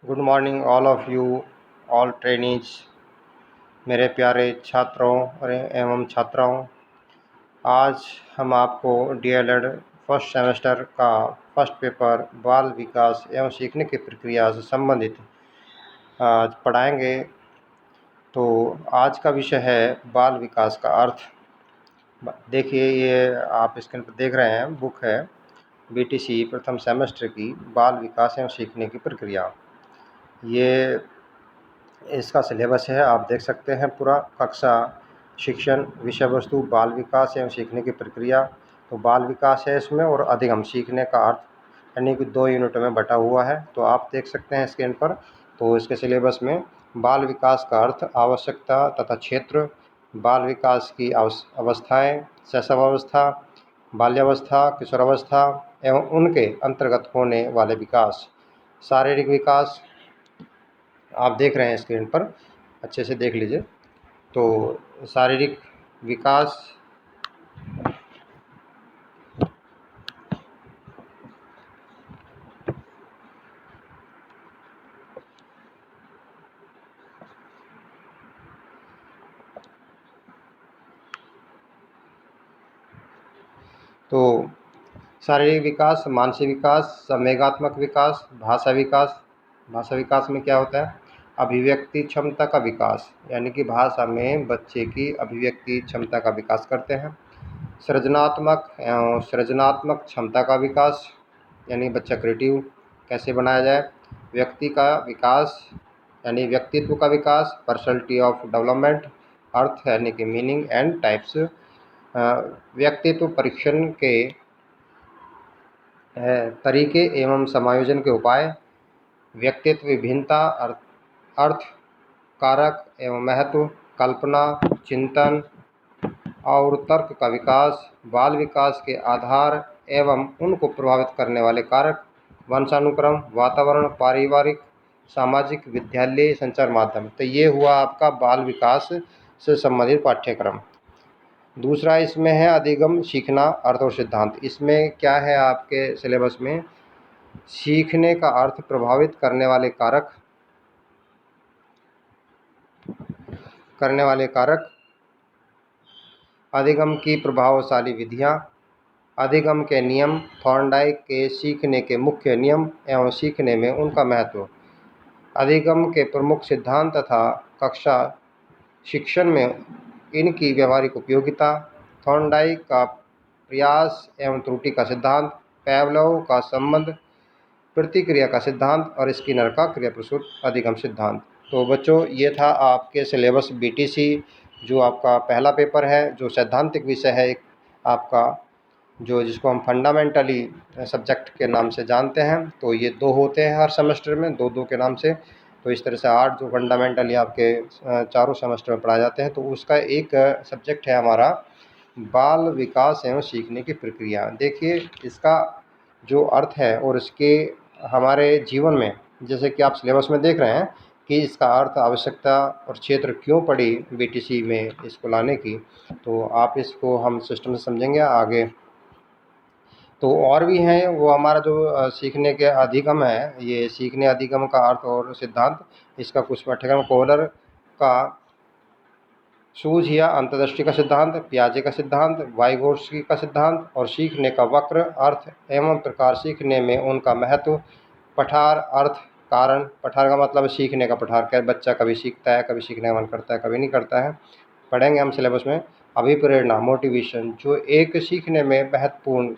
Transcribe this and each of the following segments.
Good morning all of you, all trainees, मेरे प्यारे छात्रों और एवं छात्राओं। आज हम आपको डीएलएड फर्स्ट सेमेस्टर का फर्स्ट पेपर बाल विकास एवं सीखने की प्रक्रिया से संबंधित आज पढ़ाएंगे। तो आज का विषय है बाल विकास का अर्थ। देखिए, ये आप स्क्रीन पर देख रहे हैं, बुक है बीटीसी प्रथम सेमेस्टर की बाल विकास एवं सीखने की प्रक्रिया। ये इसका सिलेबस है, आप देख सकते हैं पूरा। कक्षा शिक्षण, विषय वस्तु बाल विकास एवं सीखने की प्रक्रिया। तो बाल विकास है इसमें, और अधिगम सीखने का अर्थ, यानी कि 2 यूनिटों में बटा हुआ है। तो आप देख सकते हैं स्क्रीन पर। तो इसके सिलेबस में बाल विकास का अर्थ, आवश्यकता तथा क्षेत्र, बाल विकास की अवस्थाएं, शैशवावस्था, बाल्यावस्था, किशोरावस्था एवं उनके अंतर्गत होने वाले विकास, शारीरिक विकास। आप देख रहे हैं स्क्रीन पर, अच्छे से देख लीजिए। तो शारीरिक विकास, तो शारीरिक विकास, मानसिक विकास, संवेगात्मक विकास, भाषा विकास। भाषा विकास में क्या होता है? अभिव्यक्ति क्षमता का विकास, यानी कि भाषा में बच्चे की अभिव्यक्ति क्षमता का विकास करते हैं। सृजनात्मक क्षमता का विकास, यानी बच्चा क्रिएटिव कैसे बनाया जाए। व्यक्ति का विकास, यानी व्यक्तित्व का विकास, पर्सनैलिटी ऑफ डेवलपमेंट। अर्थ यानी कि मीनिंग एंड टाइप्स। व्यक्तित्व परीक्षण के तरीके एवं समायोजन के उपाय। व्यक्तित्व विभिन्नता, अर्थ, कारक एवं महत्व, कल्पना, चिंतन और तर्क का विकास। बाल विकास के आधार एवं उनको प्रभावित करने वाले कारक, वंशानुक्रम, वातावरण, पारिवारिक, सामाजिक, विद्यालय, संचार माध्यम। तो ये हुआ आपका बाल विकास से संबंधित पाठ्यक्रम। दूसरा इसमें है अधिगम सीखना, अर्थ और सिद्धांत। इसमें क्या है आपके सिलेबस में? सीखने का अर्थ प्रभावित करने वाले कारक, अधिगम की प्रभावशाली विधियाँ, अधिगम के नियम, थॉर्नडाइक के सीखने के मुख्य नियम एवं सीखने में उनका महत्व, अधिगम के प्रमुख सिद्धांत तथा कक्षा शिक्षण में इनकी व्यावहारिक उपयोगिता, थॉर्नडाइक का प्रयास एवं त्रुटि का सिद्धांत, पैवलोव का संबंध प्रतिक्रिया का सिद्धांत और स्किनर का क्रियाप्रसूत अधिगम सिद्धांत। तो बच्चों, ये था आपके सिलेबस बीटीसी, जो आपका पहला पेपर है, जो सैद्धांतिक विषय है एक आपका, जो जिसको हम फंडामेंटली सब्जेक्ट के नाम से जानते हैं। तो ये 2 होते हैं हर सेमेस्टर में, 2-2 के नाम से। तो इस तरह से 8 जो फंडामेंटली आपके चारों सेमेस्टर में पढ़ाए जाते हैं। तो उसका एक सब्जेक्ट है हमारा बाल विकास एवं सीखने की प्रक्रिया। देखिए, इसका जो अर्थ है और इसके हमारे जीवन में, जैसे कि आप सिलेबस में देख रहे हैं कि इसका अर्थ, आवश्यकता और क्षेत्र क्यों पड़ी बीटीसी में इसको लाने की। तो आप इसको हम सिस्टम से समझेंगे आगे। तो और भी हैं, वो हमारा जो सीखने के अधिगम है, ये सीखने अधिगम का अर्थ और सिद्धांत, इसका कुछ पाठ्यक्रम कोहलर का सूझ या अंतर्दृष्टि का सिद्धांत, पियाजे का सिद्धांत, वाइगोत्स्की का सिद्धांत और सीखने का वक्र, अर्थ एवं प्रकार, सीखने में उनका महत्व, पठार, अर्थ, कारण। पठार का मतलब सीखने का पठार, क्या बच्चा कभी सीखता है, कभी सीखने का मन करता है, कभी नहीं करता है, पढ़ेंगे हम सिलेबस में। अभिप्रेरणा, मोटिवेशन, जो एक सीखने में महत्वपूर्ण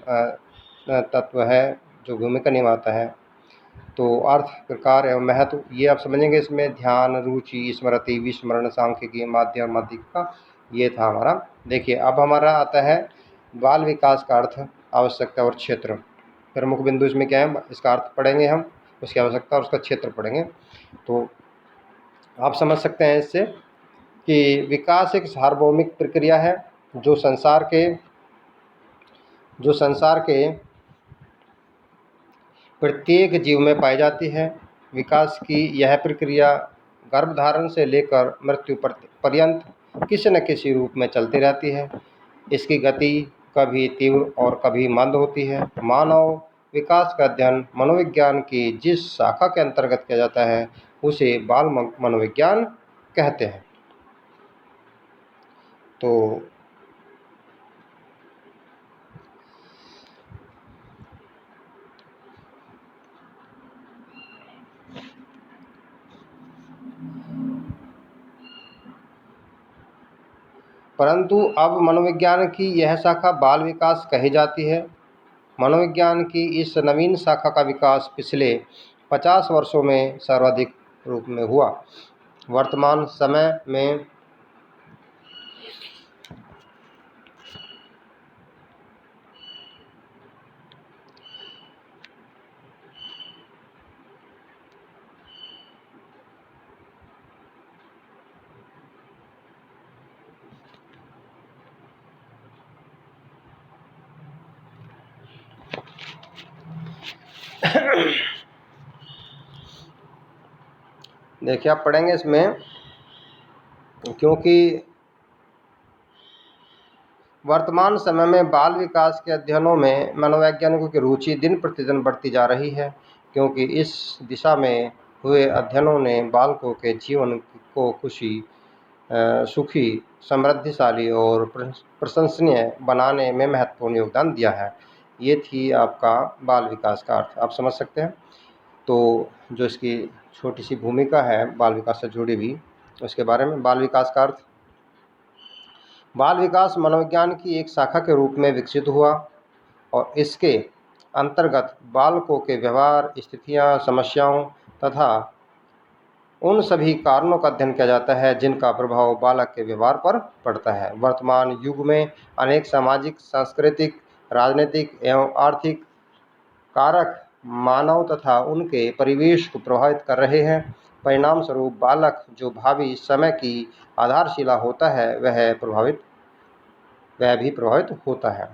तत्व है, जो भूमिका निभाता है। तो अर्थ, प्रकार एवं महत्व, ये आप समझेंगे इसमें। ध्यान, रुचि, स्मृति, विस्मरण, सांख्यिकी, माध्यम, माध्यिका, ये था हमारा। देखिए, अब हमारा आता है बाल विकास का अर्थ, आवश्यकता और क्षेत्र। प्रमुख बिंदु इसमें क्या है? इसका अर्थ पढ़ेंगे हम, उसकी आवश्यकता और उसका क्षेत्र पढ़ेंगे। तो आप समझ सकते हैं इससे कि विकास एक सार्वभौमिक प्रक्रिया है जो संसार के प्रत्येक जीव में पाई जाती है। विकास की यह प्रक्रिया गर्भधारण से लेकर मृत्यु पर्यंत किसी न किसी रूप में चलती रहती है। इसकी गति कभी तीव्र और कभी मंद होती है। मानव विकास का अध्ययन मनोविज्ञान की जिस शाखा के अंतर्गत किया जाता है उसे बाल मनोविज्ञान कहते हैं। तो परंतु अब मनोविज्ञान की यह शाखा बाल विकास कही जाती है। मनोविज्ञान की इस नवीन शाखा का विकास पिछले 50 वर्षों में सर्वाधिक रूप में हुआ। वर्तमान समय में देखिए आप पढ़ेंगे इसमें, क्योंकि वर्तमान समय में बाल विकास के अध्ययनों में मनोवैज्ञानिकों की रुचि दिन प्रतिदिन बढ़ती जा रही है, क्योंकि इस दिशा में हुए अध्ययनों ने बालकों के जीवन को सुखी, समृद्धिशाली और प्रशंसनीय बनाने में महत्वपूर्ण योगदान दिया है। ये थी आपका बाल विकास का अर्थ, आप समझ सकते हैं। तो जो इसकी छोटी सी भूमिका है बाल विकास से जुड़ी हुई, उसके बारे में। बाल विकास का अर्थ: बाल विकास मनोविज्ञान की एक शाखा के रूप में विकसित हुआ और इसके अंतर्गत बालकों के व्यवहार, स्थितियां, समस्याओं तथा उन सभी कारणों का अध्ययन किया जाता है जिनका प्रभाव बालक के व्यवहार पर पड़ता है। वर्तमान युग में अनेक सामाजिक, सांस्कृतिक, राजनीतिक एवं आर्थिक कारक मानव तथा उनके परिवेश को प्रभावित कर रहे हैं। परिणाम स्वरूप बालक जो भावी समय की आधारशिला होता है वह भी प्रभावित होता है।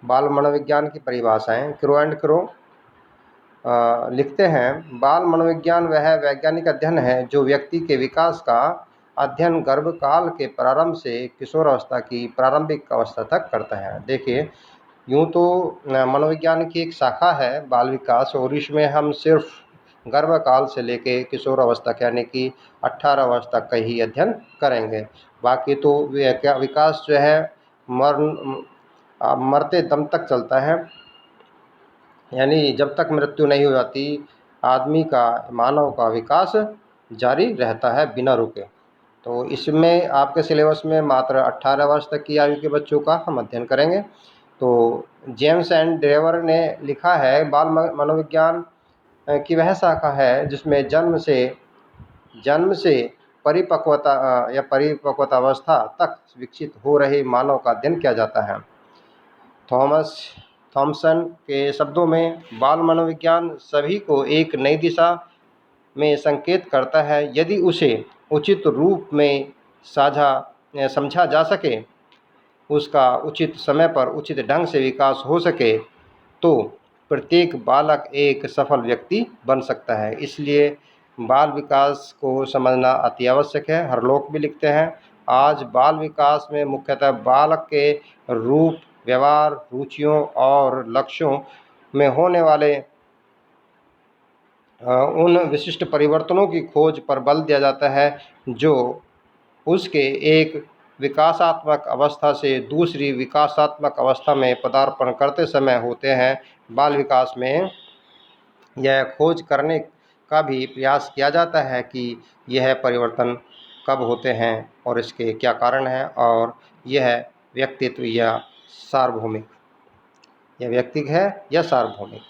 बाल मनोविज्ञान की परिभाषाएं क्रो एंड क्रो लिखते हैं, बाल मनोविज्ञान वह वैज्ञानिक अध्ययन है जो व्यक्ति के विकास का अध्ययन गर्भकाल के प्रारंभ से किशोरावस्था की प्रारंभिक अवस्था तक करता है। देखिए, यूँ तो मनोविज्ञान की एक शाखा है बाल विकास, और इसमें हम सिर्फ गर्भकाल से लेके किशोर अवस्था यानी कि 18 वर्ष तक का ही अध्ययन करेंगे। बाकी तो विकास जो है मरते दम तक चलता है, यानी जब तक मृत्यु नहीं हो जाती आदमी का, मानव का विकास जारी रहता है बिना रुके। तो इसमें आपके सिलेबस में मात्र 18 वर्ष तक की आयु के बच्चों का हम अध्ययन करेंगे। तो जेम्स एंड ड्रेवर ने लिखा है, बाल मनोविज्ञान की वह शाखा है जिसमें जन्म से परिपक्वता अवस्था तक विकसित हो रहे मानव का अध्ययन किया जाता है। थॉमसन के शब्दों में, बाल मनोविज्ञान सभी को एक नई दिशा में संकेत करता है। यदि उसे उचित रूप में समझा जा सके, उसका उचित समय पर उचित ढंग से विकास हो सके, तो प्रत्येक बालक एक सफल व्यक्ति बन सकता है। इसलिए बाल विकास को समझना अति आवश्यक है। हरलोक भी लिखते हैं, आज बाल विकास में मुख्यतः बालक के रूप, व्यवहार, रुचियों और लक्ष्यों में होने वाले उन विशिष्ट परिवर्तनों की खोज पर बल दिया जाता है जो उसके एक विकासात्मक अवस्था से दूसरी विकासात्मक अवस्था में पदार्पण करते समय होते हैं। बाल विकास में यह खोज करने का भी प्रयास किया जाता है कि यह परिवर्तन कब होते हैं और इसके क्या कारण हैं, और यह व्यक्तित्व या सार्वभौमिक, यह व्यक्तिगत है या सार्वभौमिक।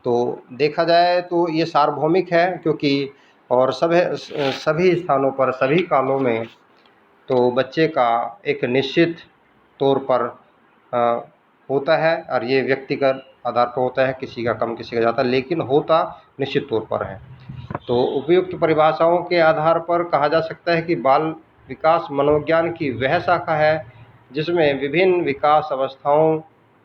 तो देखा जाए तो ये सार्वभौमिक है, क्योंकि और सभी स्थानों पर, सभी कालों में तो बच्चे का एक निश्चित तौर पर होता है, और ये व्यक्तिगत आधार पर होता है, किसी का कम किसी का ज़्यादा, लेकिन होता निश्चित तौर पर है। तो उपयुक्त परिभाषाओं के आधार पर कहा जा सकता है कि बाल विकास मनोविज्ञान की वह शाखा है जिसमें विभिन्न विकास अवस्थाओं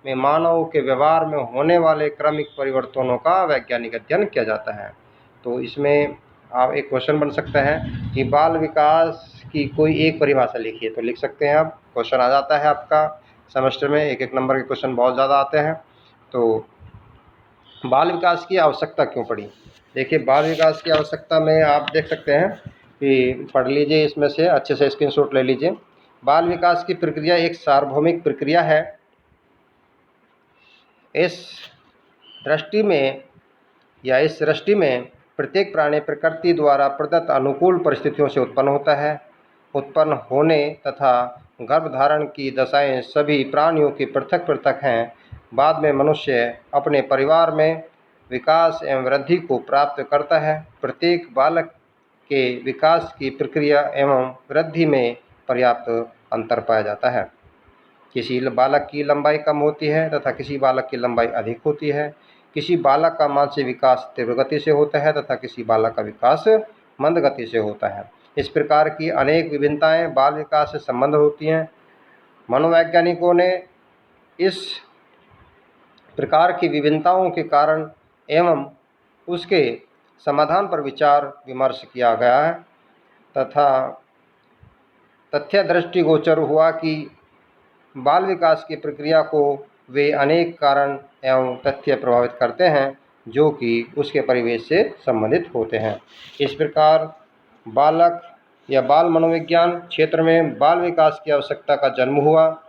में मानव के व्यवहार में होने वाले क्रमिक परिवर्तनों का वैज्ञानिक अध्ययन किया जाता है। तो इसमें आप एक क्वेश्चन बन सकता है कि बाल विकास की कोई एक परिभाषा लिखिए, तो लिख सकते हैं आप, क्वेश्चन आ जाता है आपका सेमेस्टर में। एक नंबर के क्वेश्चन बहुत ज़्यादा आते हैं। तो बाल विकास की आवश्यकता क्यों पड़ी? देखिए, बाल विकास की आवश्यकता में आप देख सकते हैं कि पढ़ लीजिए, इसमें से अच्छे से स्क्रीनशॉट ले लीजिए। बाल विकास की प्रक्रिया एक सार्वभौमिक प्रक्रिया है। इस दृष्टि में प्रत्येक प्राणी प्रकृति द्वारा प्रदत्त अनुकूल परिस्थितियों से उत्पन्न होता है। उत्पन्न होने तथा गर्भधारण की दशाएं सभी प्राणियों की पृथक पृथक हैं। बाद में मनुष्य अपने परिवार में विकास एवं वृद्धि को प्राप्त करता है। प्रत्येक बालक के विकास की प्रक्रिया एवं वृद्धि में पर्याप्त अंतर पाया जाता है। किसी बालक की लंबाई कम होती है तथा किसी बालक की लंबाई अधिक होती है। किसी बालक का मानसिक विकास तीव्र गति से होता है तथा किसी बालक का विकास मंद गति से होता है। इस प्रकार की अनेक विभिन्नताएं बाल विकास से संबंध होती हैं। मनोवैज्ञानिकों ने इस प्रकार की विभिन्नताओं के कारण एवं उसके समाधान पर विचार विमर्श किया गया है तथा तथ्य दृष्टिगोचर हुआ कि बाल विकास की प्रक्रिया को वे अनेक कारण एवं तथ्य प्रभावित करते हैं जो कि उसके परिवेश से संबंधित होते हैं। इस प्रकार बालक या बाल मनोविज्ञान क्षेत्र में बाल विकास की आवश्यकता का जन्म हुआ।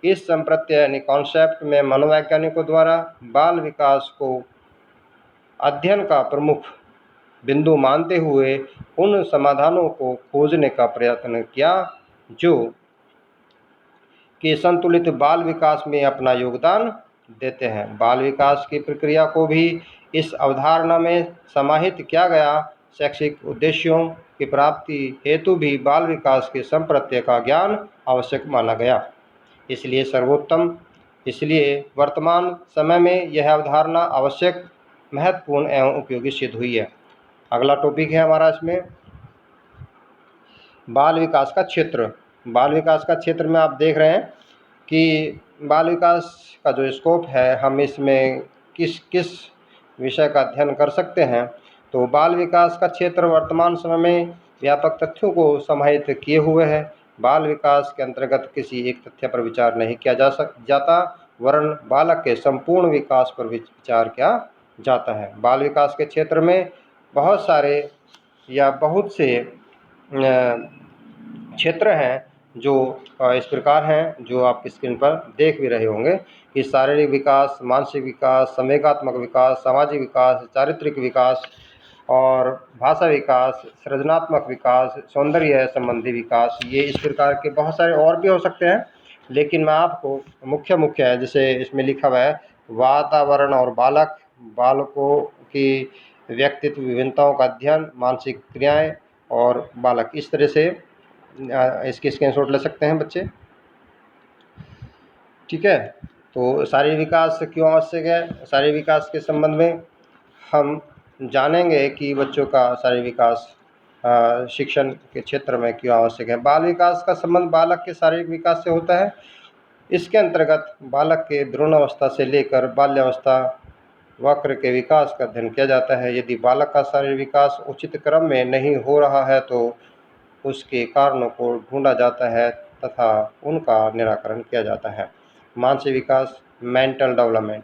इस संप्रत्यय यानी कॉन्सेप्ट में मनोवैज्ञानिकों द्वारा बाल विकास को अध्ययन का प्रमुख बिंदु मानते हुए उन समाधानों को खोजने का प्रयत्न किया जो कि संतुलित बाल विकास में अपना योगदान देते हैं। बाल विकास की प्रक्रिया को भी इस अवधारणा में समाहित किया गया। शैक्षिक उद्देश्यों की प्राप्ति हेतु भी बाल विकास के संप्रत्यय का ज्ञान आवश्यक माना गया। इसलिए वर्तमान समय में यह अवधारणा आवश्यक, महत्वपूर्ण एवं उपयोगी सिद्ध हुई है। अगला टॉपिक है हमारा इसमें बाल विकास का क्षेत्र। बाल विकास का क्षेत्र में आप देख रहे हैं कि बाल विकास का जो स्कोप है, हम इसमें किस किस विषय का अध्ययन कर सकते हैं। तो बाल विकास का क्षेत्र वर्तमान समय में व्यापक तथ्यों को समाहित किए हुए है। बाल विकास के अंतर्गत किसी एक तथ्य पर विचार नहीं किया जाता, वरन बालक के संपूर्ण विकास पर विचार किया जाता है। बाल विकास के क्षेत्र में बहुत सारे या बहुत से क्षेत्र हैं जो इस प्रकार हैं जो आप स्क्रीन पर देख भी रहे होंगे कि शारीरिक विकास, मानसिक विकास, संवेगात्मक विकास, सामाजिक विकास, चारित्रिक विकास और भाषा विकास, सृजनात्मक विकास, सौंदर्य संबंधी विकास। ये इस प्रकार के बहुत सारे और भी हो सकते हैं, लेकिन मैं आपको मुख्य है जैसे इसमें लिखा हुआ है वातावरण और बालकों की व्यक्तित्व विभिन्नताओं का अध्ययन, मानसिक क्रियाएं और बालक, इस तरह से इसके स्क्रीनशॉट ले सकते हैं बच्चे। ठीक है, तो शारीरिक विकास क्यों आवश्यक है, शारीरिक विकास के संबंध में हम जानेंगे कि बच्चों का शारीरिक विकास शिक्षण के क्षेत्र में क्यों आवश्यक है। बाल विकास का संबंध बालक के शारीरिक विकास से होता है। इसके अंतर्गत बालक के भ्रूण अवस्था से लेकर बाल्यावस्था वक्र के विकास का अध्ययन किया जाता है। यदि बालक का शारीरिक विकास उचित क्रम में नहीं हो रहा है तो उसके कारणों को ढूंढा जाता है तथा उनका निराकरण किया जाता है। मानसिक विकास, मेंटल डेवलपमेंट,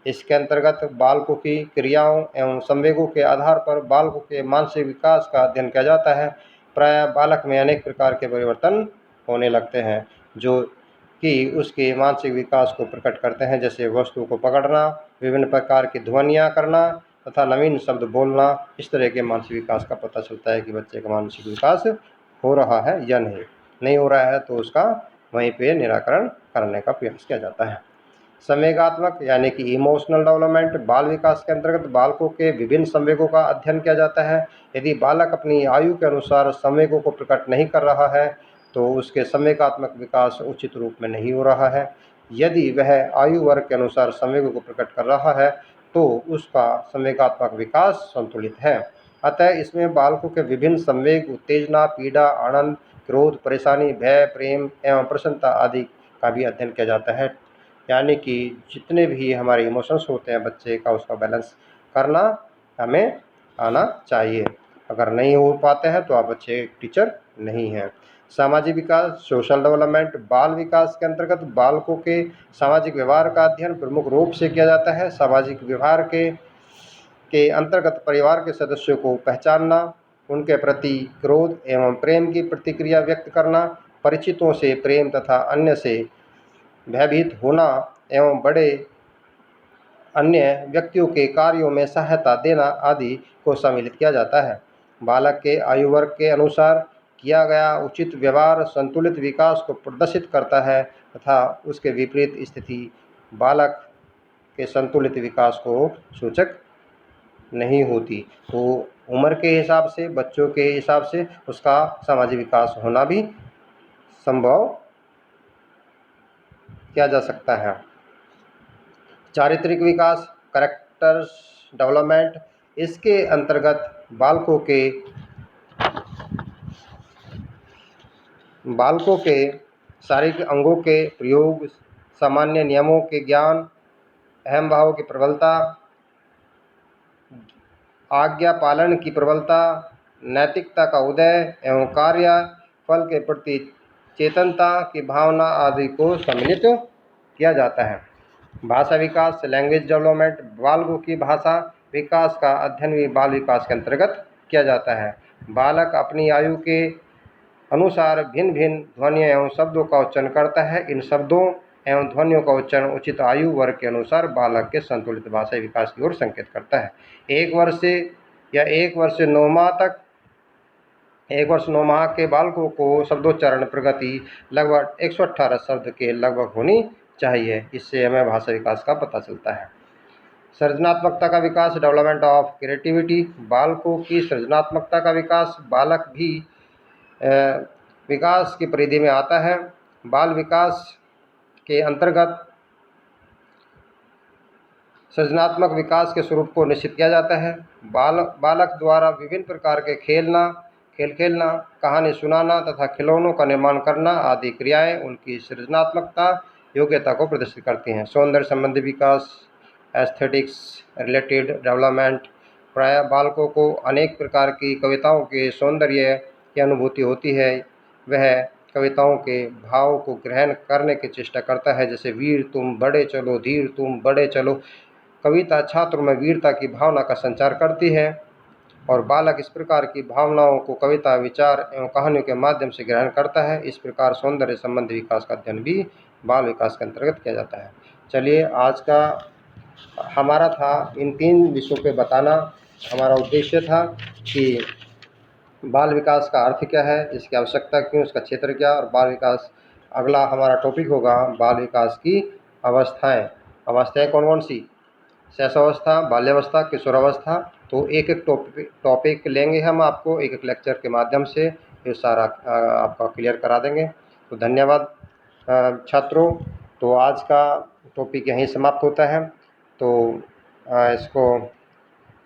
इसके अंतर्गत बालकों की क्रियाओं एवं संवेगों के आधार पर बालकों के मानसिक विकास का अध्ययन किया जाता है। प्रायः बालक में अनेक प्रकार के परिवर्तन होने लगते हैं जो कि उसके मानसिक विकास को प्रकट करते हैं, जैसे वस्तु को पकड़ना, विभिन्न प्रकार की ध्वनियाँ करना तथा नवीन शब्द बोलना। इस तरह के मानसिक विकास का पता चलता है कि बच्चे का मानसिक विकास हो रहा है या नहीं हो रहा है, तो उसका वहीं पे निराकरण करने का प्रयास किया जाता है। संवेगात्मक यानी कि इमोशनल डेवलपमेंट, बाल विकास के अंतर्गत बालकों के विभिन्न संवेगों का अध्ययन किया जाता है। यदि बालक अपनी आयु के अनुसार संवेगों को प्रकट नहीं कर रहा है तो उसके संवेगात्मक विकास उचित रूप में नहीं हो रहा है। यदि वह आयु वर्ग के अनुसार संवेगों को प्रकट कर रहा है तो उसका संवेगात्मक विकास संतुलित है। अतः इसमें बालकों के विभिन्न संवेग, उत्तेजना, पीड़ा, आनंद, क्रोध, परेशानी, भय, प्रेम एवं प्रसन्नता आदि का भी अध्ययन किया जाता है। यानी कि जितने भी हमारे इमोशंस होते हैं बच्चे का, उसका बैलेंस करना हमें आना चाहिए। अगर नहीं हो पाते हैं तो आप अच्छे टीचर नहीं हैं। सामाजिक विकास, सोशल डेवलपमेंट, बाल विकास के अंतर्गत बालकों के सामाजिक व्यवहार का अध्ययन प्रमुख रूप से किया जाता है। सामाजिक व्यवहार के अंतर्गत परिवार के सदस्यों को पहचानना, उनके प्रति क्रोध एवं प्रेम की प्रतिक्रिया व्यक्त करना, परिचितों से प्रेम तथा अन्य से भयभीत होना एवं बड़े अन्य व्यक्तियों के कार्यों में सहायता देना आदि को सम्मिलित किया जाता है। बालक के आयु वर्ग के अनुसार किया गया उचित व्यवहार संतुलित विकास को प्रदर्शित करता है तथा उसके विपरीत स्थिति बालक के संतुलित विकास को सूचक नहीं होती। तो उम्र के हिसाब से, बच्चों के हिसाब से उसका सामाजिक विकास होना भी संभव किया जा सकता है। चारित्रिक विकास, कैरेक्टर्स डेवलपमेंट, इसके अंतर्गत बालकों के शारीरिक अंगों के प्रयोग, सामान्य नियमों के ज्ञान, अहम भावों की प्रबलता, आज्ञा पालन की प्रबलता, नैतिकता का उदय एवं कार्य फल के प्रति चेतनता की भावना आदि को सम्मिलित किया जाता है। भाषा विकास, लैंग्वेज डेवलपमेंट, बालकों की भाषा विकास का अध्ययन भी बाल विकास के अंतर्गत किया जाता है। बालक अपनी आयु के अनुसार भिन्न भिन्न ध्वनियों एवं शब्दों का उच्चारण करता है। इन शब्दों एवं ध्वनियों का उच्चारण उचित आयु वर्ग के अनुसार बालक के संतुलित भाषाई विकास की ओर संकेत करता है। 1 वर्ष से या 1 वर्ष से 9 माह तक 1 वर्ष 9 माह के बालकों को शब्दोच्चारण प्रगति लगभग 118 शब्द के लगभग होनी चाहिए। इससे हमें भाषा विकास का पता चलता है। सृजनात्मकता का विकास, डेवलपमेंट ऑफ क्रिएटिविटी, बालकों की सृजनात्मकता का विकास बालक भी विकास की परिधि में आता है। बाल विकास के अंतर्गत सृजनात्मक विकास के स्वरूप को निश्चित किया जाता है। बालक द्वारा विभिन्न प्रकार के खेल खेलना, कहानी सुनाना तथा खिलौनों का निर्माण करना आदि क्रियाएं उनकी सृजनात्मकता योग्यता को प्रदर्शित करती हैं। सौंदर्य संबंधी विकास, एस्थेटिक्स रिलेटेड डेवलपमेंट, प्रायः बालकों को अनेक प्रकार की कविताओं के सौंदर्य की अनुभूति होती है। वह कविताओं के भाव को ग्रहण करने की चेष्टा करता है, जैसे वीर तुम बढ़े चलो, धीर तुम बढ़े चलो। कविता छात्रों में वीरता की भावना का संचार करती है और बालक इस प्रकार की भावनाओं को कविता, विचार एवं कहानियों के माध्यम से ग्रहण करता है। इस प्रकार सौंदर्य संबंधी विकास का अध्ययन भी बाल विकास के अंतर्गत किया जाता है। चलिए, आज का हमारा था इन 3 विषयों पे बताना। हमारा उद्देश्य था कि बाल विकास का अर्थ क्या है, इसकी आवश्यकता क्यों, इसका क्षेत्र क्या, और बाल विकास। अगला हमारा टॉपिक होगा बाल विकास की अवस्थाएं। अवस्थाएं कौन कौन सी? शैशवावस्था, बाल्यावस्था, किशोरावस्था। तो एक एक टॉपिक लेंगे हम, आपको एक एक लेक्चर के माध्यम से ये सारा आपका क्लियर करा देंगे। तो धन्यवाद छात्रों। तो आज का टॉपिक यहीं समाप्त होता है। तो इसको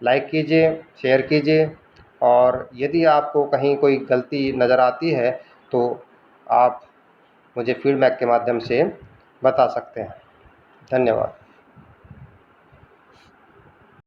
लाइक कीजिए, शेयर कीजिए, और यदि आपको कहीं कोई गलती नज़र आती है तो आप मुझे फीडबैक के माध्यम से बता सकते हैं। धन्यवाद।